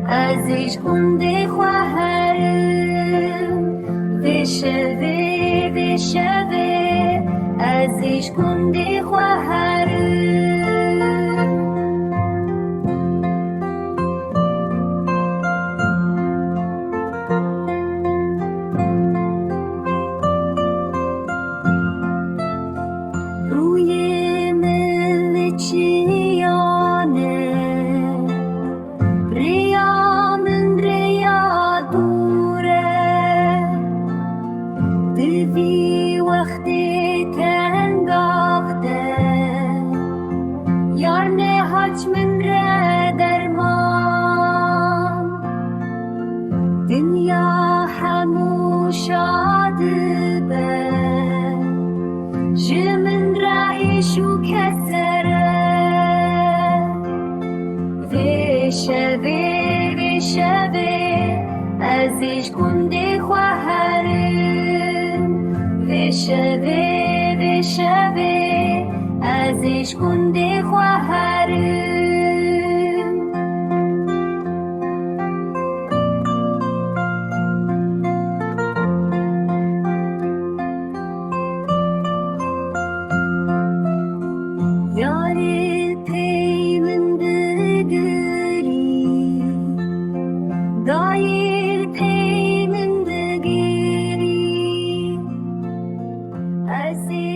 ازش کنده خواهرم بشوه ازش کنده خواهرم روی مل چیانه في وقتی تنداخته یار نهاج من را درمان دنیا همو شاد به جمن رایشو کسره وشوه ازش کنده خواهرم بشوه ازش کنده خواهرم یار پیمندگری دایر پیمندگری ازش